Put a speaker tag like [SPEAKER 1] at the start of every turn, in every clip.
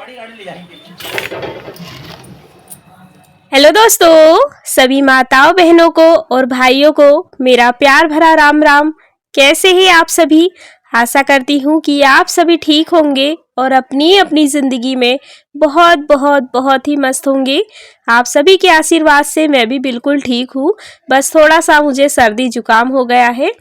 [SPEAKER 1] Hello दोस्तों, सभी माताओं बहनों को और भाइयों को मेरा प्यार भरा राम राम। कैसे हैं आप सभी? आशा करती हूँ कि आप सभी ठीक होंगे और अपनी अपनी ज़िंदगी में बहुत बहुत बहुत ही मस्त होंगे। आप सभी के आशीर्वाद से मैं भी बिल्कुल ठीक हूँ। बस थोड़ा सा मुझे सर्दी जुकाम हो गया है।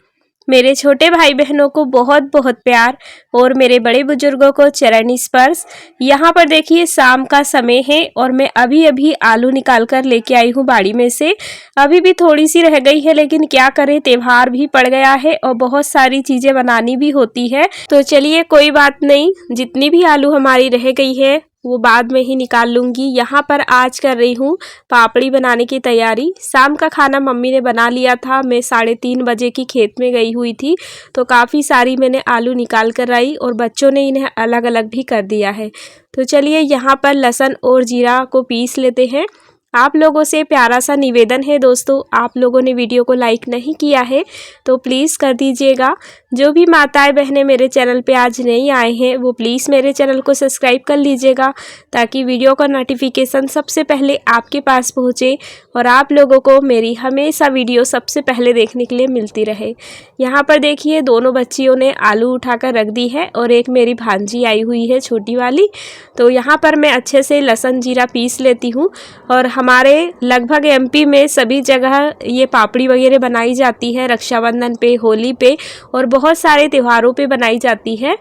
[SPEAKER 1] मेरे छोटे भाई बहनों को बहुत बहुत प्यार और मेरे बड़े बुजुर्गों को चरण स्पर्श। यहाँ पर देखिए शाम का समय है और मैं अभी अभी आलू निकाल कर लेके आई हूँ बाड़ी में से। अभी भी थोड़ी सी रह गई है, लेकिन क्या करें, त्योहार भी पड़ गया है और बहुत सारी चीज़ें बनानी भी होती है। तो चलिए कोई बात नहीं, जितनी भी आलू हमारी रह गई है वो बाद में ही निकाल लूँगी। यहाँ पर आज कर रही हूँ पापड़ी बनाने की तैयारी। शाम का खाना मम्मी ने बना लिया था। मैं 3:30 बजे की खेत में गई हुई थी, तो काफ़ी सारी मैंने आलू निकाल कर आई और बच्चों ने इन्हें अलग अलग भी कर दिया है। तो चलिए यहाँ पर लहसुन और जीरा को पीस लेते हैं। आप लोगों से प्यारा सा निवेदन है दोस्तों, आप लोगों ने वीडियो को लाइक नहीं किया है तो प्लीज़ कर दीजिएगा। जो भी माताएं बहनें मेरे चैनल पे आज नहीं आए हैं वो प्लीज़ मेरे चैनल को सब्सक्राइब कर लीजिएगा, ताकि वीडियो का नोटिफिकेशन सबसे पहले आपके पास पहुंचे और आप लोगों को मेरी हमेशा वीडियो सबसे पहले देखने के लिए मिलती रहे। यहाँ पर देखिए दोनों बच्चियों ने आलू उठाकर रख दी है और एक मेरी भांजी आई हुई है छोटी वाली। तो यहाँ पर मैं अच्छे से लहसुन जीरा पीस लेती हूँ। और हमारे लगभग एमपी में सभी जगह ये पापड़ी वगैरह बनाई जाती है, रक्षाबंधन पे, होली पे और बहुत सारे त्योहारों पे बनाई जाती है।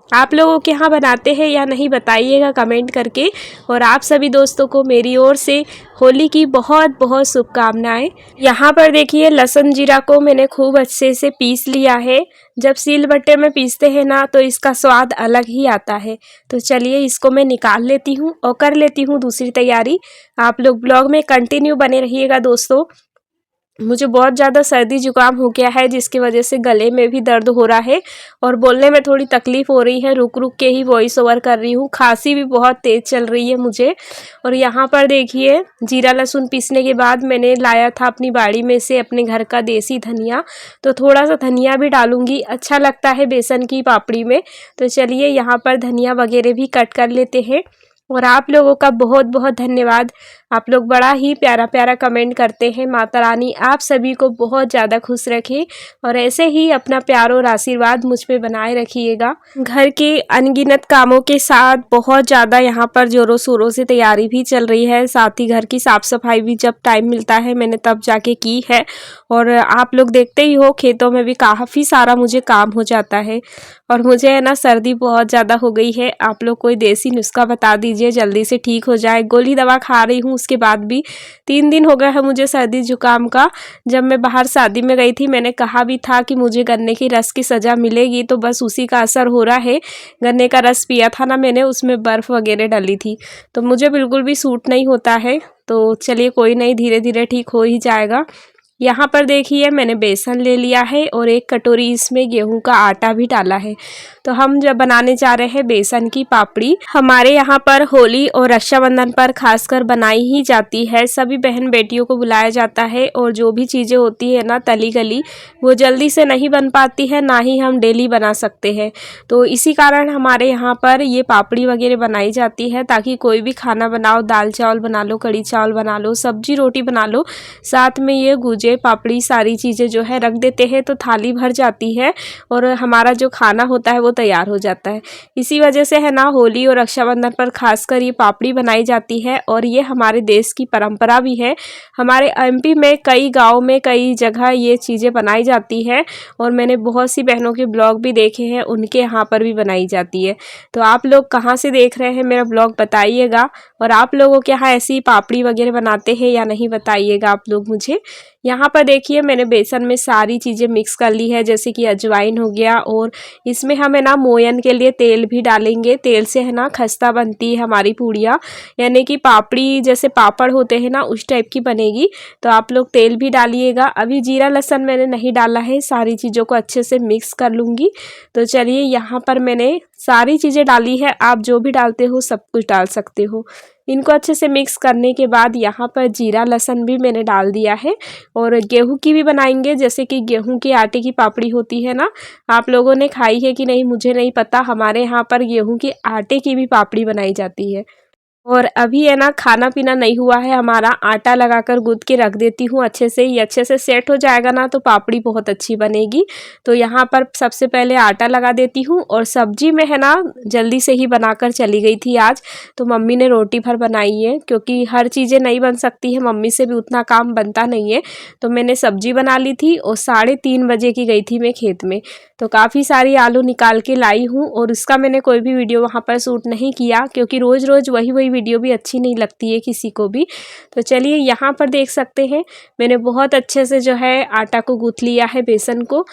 [SPEAKER 1] आप लोगों के यहाँ बनाते हैं या नहीं बताइएगा कमेंट करके। और आप सभी दोस्तों को मेरी ओर से होली की बहुत बहुत शुभकामनाएं। यहाँ पर देखिए लहसुन जीरा को मैंने खूब अच्छे से पीस लिया है। जब सिलबट्टे में पीसते हैं ना तो इसका स्वाद अलग ही आता है। तो चलिए इसको मैं निकाल लेती हूँ और कर लेती हूँ दूसरी तैयारी। आप लोग ब्लॉग में कंटिन्यू बने रहिएगा दोस्तों। मुझे बहुत ज़्यादा सर्दी जुकाम हो गया है, जिसकी वजह से गले में भी दर्द हो रहा है और बोलने में थोड़ी तकलीफ़ हो रही है। रुक रुक के ही वॉइस ओवर कर रही हूँ। खांसी भी बहुत तेज़ चल रही है मुझे। और यहाँ पर देखिए जीरा लहसुन पीसने के बाद मैंने लाया था अपनी बाड़ी में से अपने घर का देसी धनिया, तो थोड़ा सा धनिया भी डालूंगी, अच्छा लगता है बेसन की पापड़ी में। तो चलिए यहाँ पर धनिया वगैरह भी कट कर लेते हैं। और आप लोगों का बहुत बहुत धन्यवाद, आप लोग बड़ा ही प्यारा प्यारा कमेंट करते हैं। माता रानी आप सभी को बहुत ज़्यादा खुश रखे और ऐसे ही अपना प्यार और आशीर्वाद मुझ पे बनाए रखिएगा। घर के अनगिनत कामों के साथ बहुत ज़्यादा यहाँ पर जोरों शोरों से तैयारी भी चल रही है। साथ ही घर की साफ़ सफाई भी जब टाइम मिलता है मैंने तब जाके की है। और आप लोग देखते ही हो खेतों में भी काफ़ी सारा मुझे काम हो जाता है। और मुझे है ना सर्दी बहुत ज़्यादा हो गई है। आप लोग कोई देसी नुस्खा बता दीजिए जल्दी से ठीक हो जाए। गोली दवा खा रही हूँ, उसके बाद भी 3 दिन हो गए हैं मुझे सर्दी जुकाम का। जब मैं बाहर शादी में गई थी मैंने कहा भी था कि मुझे गन्ने की रस की सज़ा मिलेगी, तो बस उसी का असर हो रहा है। गन्ने का रस पिया था ना मैंने, उसमें बर्फ़ वगैरह डाली थी, तो मुझे बिल्कुल भी सूट नहीं होता है। तो चलिए कोई नहीं, धीरे धीरे ठीक हो ही जाएगा। यहाँ पर देखिए मैंने बेसन ले लिया है और 1 कटोरी इसमें गेहूं का आटा भी डाला है। तो हम जब बनाने जा रहे हैं बेसन की पापड़ी। हमारे यहाँ पर होली और रक्षाबंधन पर खासकर बनाई ही जाती है। सभी बहन बेटियों को बुलाया जाता है और जो भी चीज़ें होती है ना तली गली, वो जल्दी से नहीं बन पाती है, ना ही हम डेली बना सकते हैं। तो इसी कारण हमारे यहाँ पर ये पापड़ी वगैरह बनाई जाती है, ताकि कोई भी खाना बनाओ, दाल चावल बना लो, कड़ी चावल बना लो, सब्जी रोटी बना लो, साथ में ये गुजे पापड़ी सारी चीज़ें जो है रख देते हैं तो थाली भर जाती है और हमारा जो खाना होता है वो तैयार हो जाता है। इसी वजह से है ना होली और रक्षाबंधन पर खासकर ये पापड़ी बनाई जाती है और ये हमारे देश की परंपरा भी है। हमारे एमपी में कई गाँव में कई जगह ये चीज़ें बनाई जाती है और मैंने बहुत सी बहनों के ब्लॉग भी देखे हैं, उनके यहाँ पर भी बनाई जाती है। तो आप लोग कहाँ से देख रहे हैं मेरा ब्लॉग बताइएगा। और आप लोगों के यहाँ ऐसी पापड़ी वगैरह बनाते हैं या नहीं बताइएगा आप लोग मुझे। यहाँ पर देखिए मैंने बेसन में सारी चीज़ें मिक्स कर ली है, जैसे कि अजवाइन हो गया और इसमें हमें ना मोयन के लिए तेल भी डालेंगे। तेल से है ना खस्ता बनती है हमारी पूड़ियाँ, यानी कि पापड़ी जैसे पापड़ होते हैं ना उस टाइप की बनेगी। तो आप लोग तेल भी डालिएगा। अभी जीरा लहसुन मैंने नहीं डाला है, सारी चीज़ों को अच्छे से मिक्स कर लूँगी। तो चलिए यहाँ पर मैंने सारी चीज़ें डाली है, आप जो भी डालते हो सब कुछ डाल सकते हो। इनको अच्छे से मिक्स करने के बाद यहाँ पर जीरा लहसुन भी मैंने डाल दिया है। और गेहूं की भी बनाएंगे, जैसे कि गेहूं के आटे की पापड़ी होती है ना, आप लोगों ने खाई है कि नहीं मुझे नहीं पता, हमारे यहाँ पर गेहूं के आटे की भी पापड़ी बनाई जाती है। और अभी है ना खाना पीना नहीं हुआ है हमारा, आटा लगाकर गूंथ के रख देती हूँ अच्छे से। ये अच्छे से सेट हो जाएगा ना तो पापड़ी बहुत अच्छी बनेगी। तो यहाँ पर सबसे पहले आटा लगा देती हूँ। और सब्जी में है ना जल्दी से ही बनाकर चली गई थी आज, तो मम्मी ने रोटी भर बनाई है, क्योंकि हर चीज़ें नहीं बन सकती है, मम्मी से भी उतना काम बनता नहीं है। तो मैंने सब्जी बना ली थी और 3:30 बजे की गई थी मैं खेत में। तो काफ़ी सारी आलू निकाल के लाई हूँ, और उसका मैंने कोई भी वीडियो वहाँ पर शूट नहीं किया, क्योंकि रोज़ रोज़ वही वही वीडियो भी अच्छी नहीं लगती है किसी को भी। तो चलिए यहाँ पर देख सकते हैं मैंने बहुत अच्छे से जो है आटा को गूँथ लिया है, बेसन को।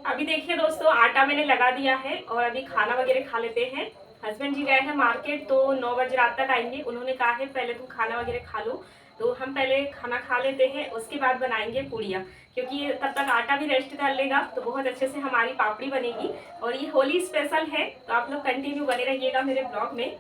[SPEAKER 1] अभी देखिए दोस्तों, आटा मैंने लगा दिया है और अभी खाना वगैरह खा लेते हैं। हस्बैंड जी गए हैं मार्केट, तो 9 बजे रात तक आएंगे। उन्होंने कहा है पहले तुम खाना वगैरह खा लो, तो हम पहले खाना खा लेते हैं, उसके बाद बनाएंगे पूड़ियाँ, क्योंकि तब तक आटा भी रेस्ट कर लेगा तो बहुत अच्छे से हमारी पापड़ी बनेगी। और ये होली स्पेशल है, तो आप लोग कंटिन्यू बने रहिएगा मेरे ब्लॉग में।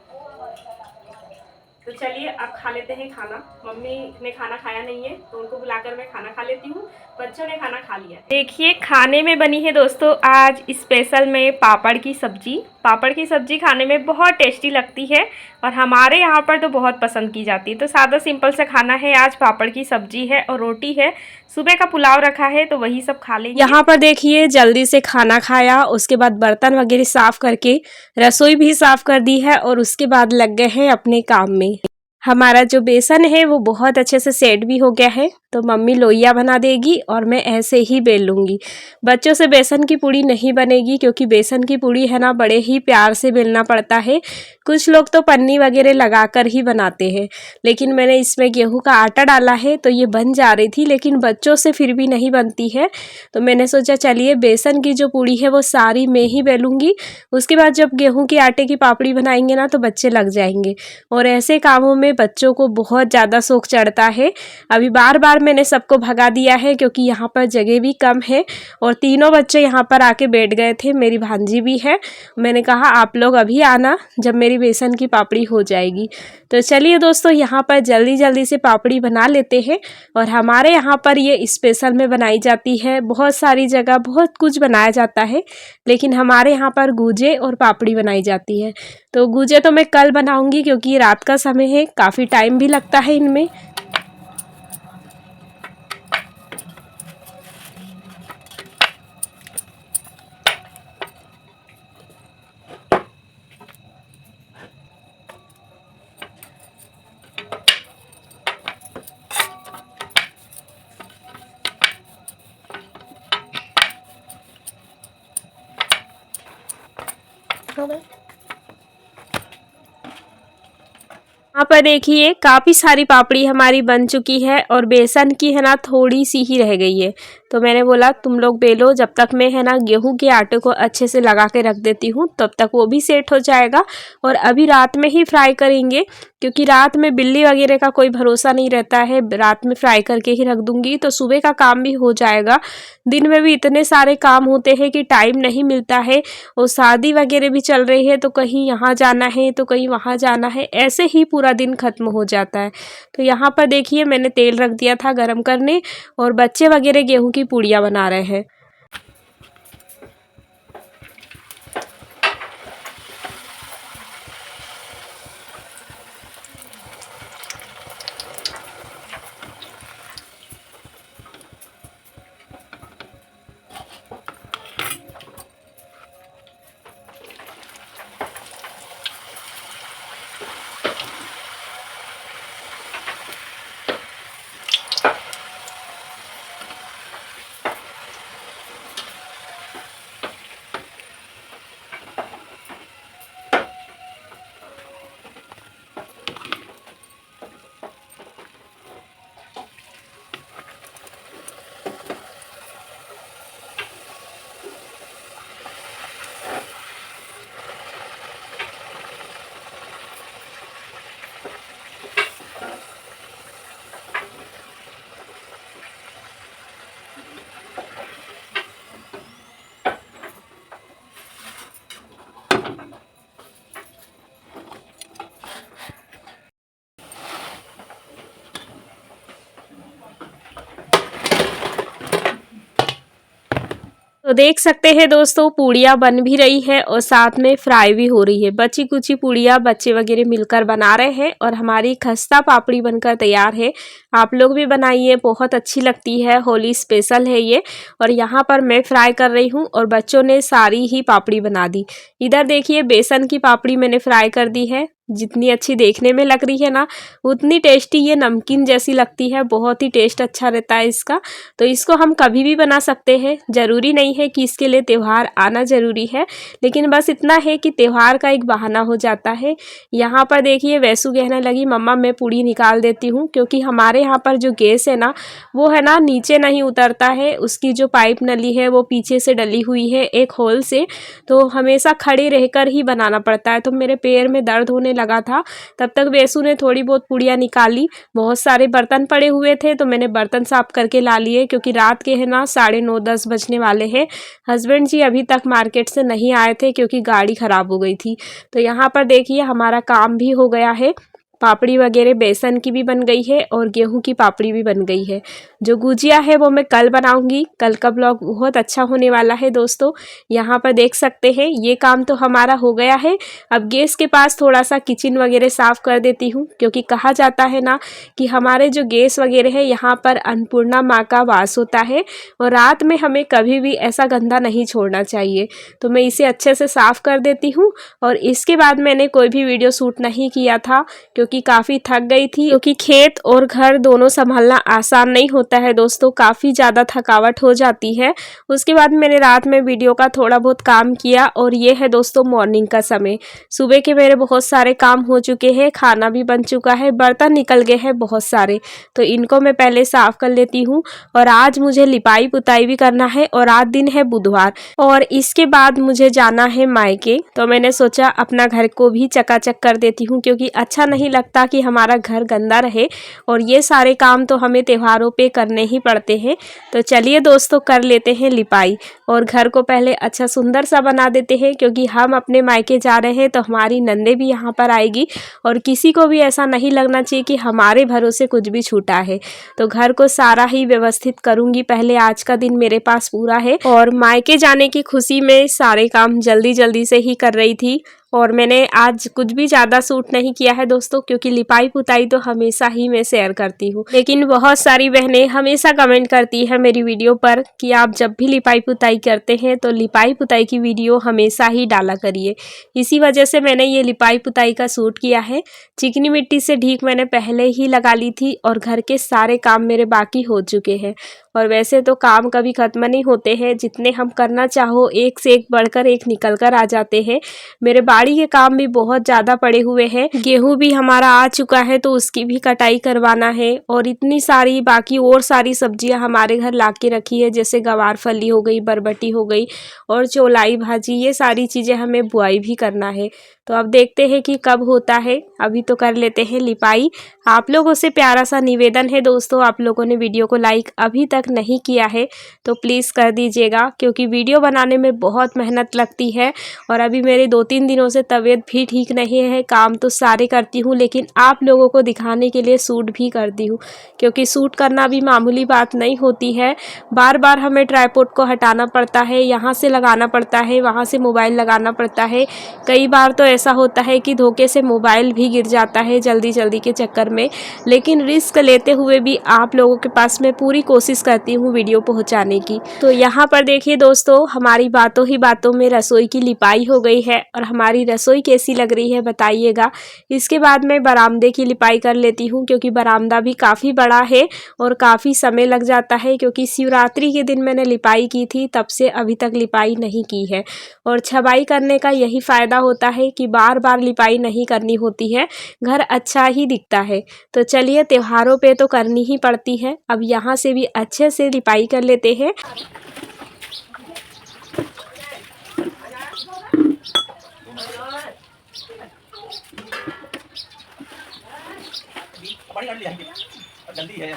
[SPEAKER 1] तो चलिए अब खा लेते हैं खाना। मम्मी ने खाना खाया नहीं है, तो उनको बुलाकर मैं खाना खा लेती हूँ। बच्चों ने खाना खा लिया। देखिए खाने में बनी है दोस्तों आज स्पेशल में पापड़ की सब्जी। पापड़ की सब्जी खाने में बहुत टेस्टी लगती है, और हमारे यहाँ पर तो बहुत पसंद की जाती है। तो सादा सिंपल से खाना है आज, पापड़ की सब्जी है और रोटी है। सुबह का पुलाव रखा है तो वही सब खा लेंगे। यहाँ पर देखिए जल्दी से खाना खाया, उसके बाद बर्तन वगैरह साफ करके रसोई भी साफ कर दी है, और उसके बाद लग गए हैं अपने काम में। हमारा जो बेसन है वो बहुत अच्छे से सेट भी हो गया है, तो मम्मी लोइया बना देगी और मैं ऐसे ही बेल लूँगी। बच्चों से बेसन की पूड़ी नहीं बनेगी, क्योंकि बेसन की पूड़ी है ना बड़े ही प्यार से बेलना पड़ता है। कुछ लोग तो पन्नी वगैरह लगाकर ही बनाते हैं, लेकिन मैंने इसमें गेहूं का आटा डाला है तो ये बन जा रही थी, लेकिन बच्चों से फिर भी नहीं बनती है। तो मैंने सोचा चलिए बेसन की जो पूड़ी है वो सारी मैं ही बेलूँगी, उसके बाद जब गेहूँ के आटे की पापड़ी बनाएंगे ना तो बच्चे लग जाएंगे। और ऐसे कामों में बच्चों को बहुत ज़्यादा शौक चढ़ता है। अभी बार बार मैंने सबको भगा दिया है, क्योंकि यहाँ पर जगह भी कम है, और तीनों बच्चे यहाँ पर आके बैठ गए थे, मेरी भांजी भी है। मैंने कहा आप लोग अभी आना जब मेरी बेसन की पापड़ी हो जाएगी। तो चलिए दोस्तों यहाँ पर जल्दी जल्दी से पापड़ी बना लेते हैं। और हमारे यहाँ पर ये स्पेशल में बनाई जाती है, बहुत सारी जगह बहुत कुछ बनाया जाता है, लेकिन हमारे यहाँ पर गूजे और पापड़ी बनाई जाती है। तो गूजे तो मैं कल बनाऊंगी, क्योंकि रात का समय है, काफ़ी टाइम भी लगता है इनमें। यहाँ पर देखिए काफ़ी सारी पापड़ी हमारी बन चुकी है, और बेसन की है ना थोड़ी सी ही रह गई है। तो मैंने बोला तुम लोग बेलो, जब तक मैं है ना गेहूं के आटे को अच्छे से लगा के रख देती हूँ, तब तक वो भी सेट हो जाएगा। और अभी रात में ही फ्राई करेंगे, क्योंकि रात में बिल्ली वगैरह का कोई भरोसा नहीं रहता है। रात में फ्राई करके ही रख दूंगी तो सुबह का काम भी हो जाएगा। दिन में भी इतने सारे काम होते हैं कि टाइम नहीं मिलता है, और शादी वगैरह भी चल रही है, तो कहीं यहाँ जाना है तो कहीं वहाँ जाना है, ऐसे ही पूरा दिन खत्म हो जाता है। तो यहाँ पर देखिए मैंने तेल रख दिया था गरम करने, और बच्चे वगैरह गेहूं की पूड़ियाँ बना रहे हैं। तो देख सकते हैं दोस्तों, पूड़ियाँ बन भी रही है और साथ में फ्राई भी हो रही है। बची कुची पूड़ियाँ बच्चे वगैरह मिलकर बना रहे हैं और हमारी खस्ता पापड़ी बनकर तैयार है। आप लोग भी बनाइए, बहुत अच्छी लगती है, होली स्पेशल है ये। और यहाँ पर मैं फ्राई कर रही हूँ और बच्चों ने सारी ही पापड़ी बना दी। इधर देखिए, बेसन की पापड़ी मैंने फ्राई कर दी है। जितनी अच्छी देखने में लग रही है ना, उतनी टेस्टी ये नमकीन जैसी लगती है। बहुत ही टेस्ट अच्छा रहता है इसका। तो इसको हम कभी भी बना सकते हैं, ज़रूरी नहीं है कि इसके लिए त्यौहार आना ज़रूरी है, लेकिन बस इतना है कि त्यौहार का एक बहाना हो जाता है। यहाँ पर देखिए, वैसु कहने लगी मम्मा मैं पूड़ी निकाल देती हूँ, क्योंकि हमारे यहाँ पर जो गैस है ना, वो है ना नीचे नहीं उतरता है। उसकी जो पाइप नली है वो पीछे से डली हुई है एक होल से, तो हमेशा खड़े रहकर ही बनाना पड़ता है। तो मेरे पैर में दर्द होने लगा था। तब तक वैसु ने थोड़ी बहुत पूड़ियाँ निकाली। बहुत सारे बर्तन पड़े हुए थे तो मैंने बर्तन साफ करके ला लिए, क्योंकि रात के है ना 9:30-10 बजने वाले हैं। हस्बैंड जी अभी तक मार्केट से नहीं आए थे क्योंकि गाड़ी ख़राब हो गई थी। तो यहाँ पर देखिए, हमारा काम भी हो गया है। पापड़ी वगैरह बेसन की भी बन गई है और गेहूं की पापड़ी भी बन गई है। जो गुजिया है वो मैं कल बनाऊंगी। कल का ब्लॉग बहुत अच्छा होने वाला है दोस्तों। यहाँ पर देख सकते हैं, ये काम तो हमारा हो गया है। अब गैस के पास थोड़ा सा किचन वगैरह साफ़ कर देती हूँ, क्योंकि कहा जाता है ना कि हमारे जो गैस वगैरह है यहाँ पर अन्नपूर्णा माँ का वास होता है और रात में हमें कभी भी ऐसा गंदा नहीं छोड़ना चाहिए। तो मैं इसे अच्छे से साफ़ कर देती हूँ। और इसके बाद मैंने कोई भी वीडियो शूट नहीं किया था, क्योंकि काफ़ी थक गई थी। क्योंकि खेत और घर दोनों संभालना आसान नहीं होता है दोस्तों, काफ़ी ज़्यादा थकावट हो जाती है। उसके बाद मैंने रात में वीडियो का थोड़ा बहुत काम किया और ये है दोस्तों मॉर्निंग का समय। सुबह के मेरे बहुत सारे काम हो चुके हैं, खाना भी बन चुका है, बर्तन निकल गए हैं बहुत सारे, तो इनको मैं पहले साफ़ कर लेती हूँ। और आज मुझे लिपाई पुताई भी करना है और आज दिन है बुधवार, और इसके बाद मुझे जाना है मायके। तो मैंने सोचा अपना घर को भी चकाचक कर देती हूँ, क्योंकि अच्छा नहीं लगता कि हमारा घर गंदा रहे। और ये सारे काम तो हमें त्योहारों पे करने ही पड़ते हैं। तो चलिए दोस्तों, कर लेते हैं लिपाई और घर को पहले अच्छा सुंदर सा बना देते हैं, क्योंकि हम अपने मायके जा रहे हैं तो हमारी नंदे भी यहाँ पर आएगी और किसी को भी ऐसा नहीं लगना चाहिए कि हमारे भरोसे कुछ भी छूटा है। तो घर को सारा ही व्यवस्थित करूँगी पहले। आज का दिन मेरे पास पूरा है और मायके जाने की खुशी में सारे काम जल्दी जल्दी से ही कर रही थी। और मैंने आज कुछ भी ज़्यादा शूट नहीं किया है दोस्तों, क्योंकि लिपाई पुताई तो हमेशा ही मैं शेयर करती हूँ। लेकिन बहुत सारी बहनें हमेशा कमेंट करती है मेरी वीडियो पर कि आप जब भी लिपाई पुताई करते हैं तो लिपाई पुताई की वीडियो हमेशा ही डाला करिए। इसी वजह से मैंने ये लिपाई पुताई का शूट किया है। चिकनी मिट्टी से ढीक मैंने पहले ही लगा ली थी और घर के सारे काम मेरे बाकी हो चुके हैं। और वैसे तो काम कभी ख़त्म नहीं होते हैं, जितने हम करना चाहो एक से एक बढ़कर एक निकल कर आ जाते हैं। मेरे बाड़ी के काम भी बहुत ज़्यादा पड़े हुए हैं। गेहूं भी हमारा आ चुका है तो उसकी भी कटाई करवाना है। और इतनी सारी बाकी और सारी सब्जियां हमारे घर ला के रखी है, जैसे गवार फली हो गई, बरबटी हो गई और चौलाई भाजी, ये सारी चीज़ें हमें बुआई भी करना है। तो अब देखते हैं कि कब होता है। अभी तो कर लेते हैं लिपाई। आप लोगों से प्यारा सा निवेदन है दोस्तों, आप लोगों ने वीडियो को लाइक अभी तक नहीं किया है तो प्लीज़ कर दीजिएगा, क्योंकि वीडियो बनाने में बहुत मेहनत लगती है। और अभी मेरे 2-3 दिनों से तबीयत भी ठीक नहीं है। काम तो सारे करती हूँ, लेकिन आप लोगों को दिखाने के लिए शूट भी करती हूँ, क्योंकि शूट करना भी मामूली बात नहीं होती है। बार बार हमें ट्राइपॉड को हटाना पड़ता है, यहाँ से लगाना पड़ता है, वहाँ से मोबाइल लगाना पड़ता है। कई बार तो ऐसा होता है कि धोखे से मोबाइल भी गिर जाता है जल्दी जल्दी के चक्कर में। लेकिन रिस्क लेते हुए भी आप लोगों के पास मैं पूरी कोशिश करती हूँ वीडियो पहुँचाने की। तो यहाँ पर देखिए दोस्तों, हमारी बातों ही बातों में रसोई की लिपाई हो गई है और हमारी रसोई कैसी लग रही है बताइएगा। इसके बाद मैं बरामदे की लिपाई कर लेती हूँ, क्योंकि बरामदा भी काफ़ी बड़ा है और काफ़ी समय लग जाता है, क्योंकि शिवरात्रि के दिन मैंने लिपाई की थी, तब से अभी तक लिपाई नहीं की है। और छबाई करने का यही फ़ायदा होता है कि बार बार लिपाई नहीं करनी होती है, घर अच्छा ही दिखता है। तो चलिए, त्योहारों पे तो करनी ही पड़ती है। अब यहाँ से भी अच्छे से लिपाई कर लेते हैं। जल्दी है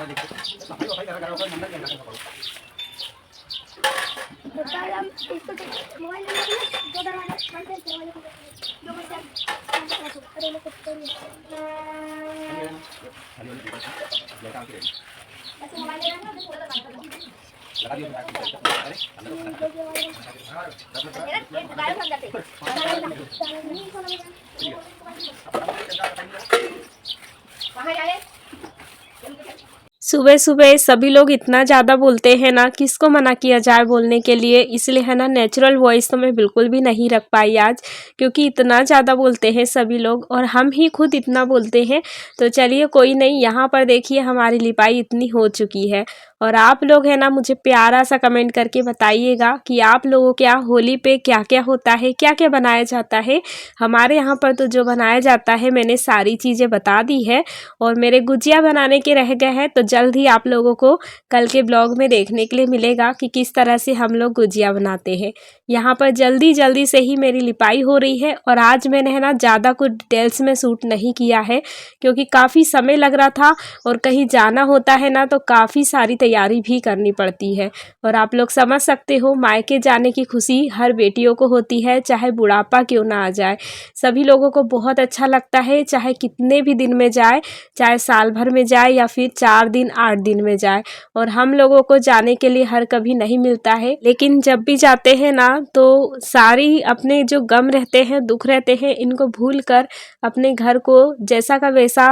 [SPEAKER 1] सुबह सुबह सभी लोग इतना ज़्यादा बोलते हैं ना, किसको मना किया जाए बोलने के लिए। इसलिए है ना, नेचुरल वॉइस तो मैं बिल्कुल भी नहीं रख पाई आज, क्योंकि इतना ज़्यादा बोलते हैं सभी लोग और हम ही खुद इतना बोलते हैं। तो चलिए कोई नहीं, यहाँ पर देखिए हमारी लिपाई इतनी हो चुकी है। और आप लोग है ना, मुझे प्यारा सा कमेंट करके बताइएगा कि आप लोगों के यहाँ होली पे क्या क्या होता है, क्या क्या बनाया जाता है। हमारे यहाँ पर तो जो बनाया जाता है मैंने सारी चीज़ें बता दी है, और मेरे गुजिया बनाने के रह गए हैं, तो जल्द ही आप लोगों को कल के ब्लॉग में देखने के लिए मिलेगा कि किस तरह से हम लोग गुजिया बनाते हैं। यहाँ पर जल्दी जल्दी से ही मेरी लिपाई हो रही है, और आज मैंने है ना ज़्यादा कुछ डिटेल्स में शूट नहीं किया है, क्योंकि काफ़ी समय लग रहा था, और कहीं जाना होता है ना तो काफ़ी सारी तैयारी भी करनी पड़ती है। और आप लोग समझ सकते हो, मायके जाने की खुशी हर बेटियों को होती है, चाहे बुढ़ापा क्यों ना आ जाए। सभी लोगों को बहुत अच्छा लगता है, चाहे कितने भी दिन में जाए, चाहे साल भर में जाए या फिर 4 दिन 8 दिन में जाए। और हम लोगों को जाने के लिए हर कभी नहीं मिलता है, लेकिन जब भी जाते हैं ना तो सारी अपने जो गम रहते हैं, दुख रहते हैं, इनको भूल कर अपने घर को जैसा का वैसा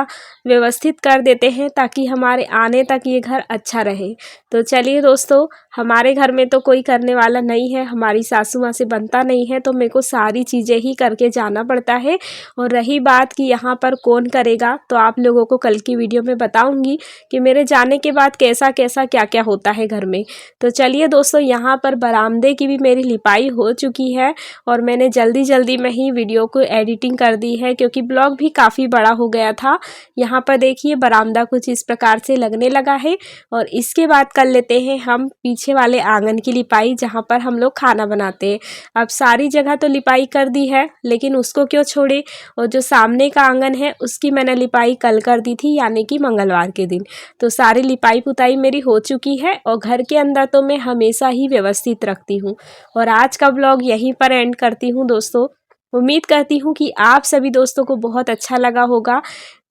[SPEAKER 1] व्यवस्थित कर देते हैं, ताकि हमारे आने तक ये घर अच्छा रहे। तो चलिए दोस्तों, हमारे घर में तो कोई करने वाला नहीं है, हमारी सासू माँ से बनता नहीं है, तो मेरे को सारी चीज़ें ही करके जाना पड़ता है। और रही बात कि यहाँ पर कौन करेगा, तो आप लोगों को कल की वीडियो में बताऊंगी कि मेरे जाने के बाद कैसा कैसा क्या क्या होता है घर में। तो चलिए दोस्तों, यहाँ पर बरामदे की भी मेरी लिपाई हो चुकी है, और मैंने जल्दी जल्दी में ही वीडियो को एडिटिंग कर दी है, क्योंकि ब्लॉग भी काफ़ी बड़ा हो गया था। यहाँ पर देखिए बरामदा कुछ इस प्रकार से लगने लगा है, और इसके बाद कर लेते हैं हम पीछे वाले आंगन की लिपाई, जहाँ पर हम लोग खाना बनाते हैं। अब सारी जगह तो लिपाई कर दी है, लेकिन उसको क्यों छोड़े, और जो सामने का आंगन है उसकी मैंने लिपाई कल कर दी थी, यानी कि मंगलवार के दिन। तो सारी लिपाई पुताई मेरी हो चुकी है, और घर के अंदर तो मैं हमेशा ही व्यवस्थित रखती हूँ। और आज का ब्लॉग यहीं पर एंड करती हूँ दोस्तों। उम्मीद करती हूँ कि आप सभी दोस्तों को बहुत अच्छा लगा होगा।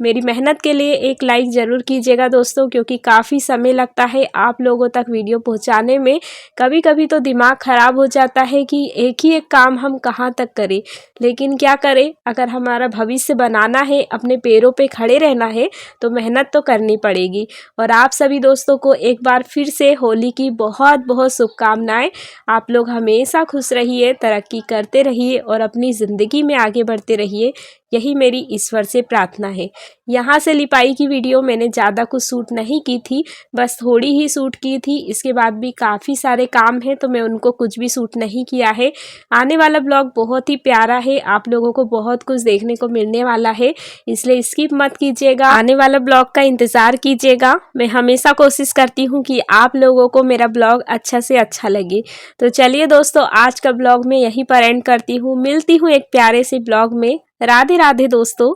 [SPEAKER 1] मेरी मेहनत के लिए एक लाइक ज़रूर कीजिएगा दोस्तों, क्योंकि काफ़ी समय लगता है आप लोगों तक वीडियो पहुंचाने में। कभी कभी तो दिमाग ख़राब हो जाता है कि एक ही एक काम हम कहां तक करें, लेकिन क्या करें, अगर हमारा भविष्य बनाना है, अपने पैरों पे खड़े रहना है, तो मेहनत तो करनी पड़ेगी। और आप सभी दोस्तों को एक बार फिर से होली की बहुत बहुत शुभकामनाएँ। आप लोग हमेशा खुश रहिए, तरक्की करते रहिए, और अपनी ज़िंदगी में आगे बढ़ते रहिए, यही मेरी ईश्वर से प्रार्थना है। यहाँ से लिपाई की वीडियो मैंने ज़्यादा कुछ शूट नहीं की थी, बस थोड़ी ही शूट की थी। इसके बाद भी काफ़ी सारे काम हैं, तो मैं उनको कुछ भी शूट नहीं किया है। आने वाला ब्लॉग बहुत ही प्यारा है, आप लोगों को बहुत कुछ देखने को मिलने वाला है, इसलिए स्किप मत कीजिएगा, आने वाला ब्लॉग का इंतज़ार कीजिएगा। मैं हमेशा कोशिश करती हूँ कि आप लोगों को मेरा ब्लॉग अच्छा से अच्छा लगे। तो चलिए दोस्तों, आज का ब्लॉग मैं यहीं पर एंड करती हूँ। मिलती हूँ एक प्यारे से ब्लॉग में। राधे राधे दोस्तों।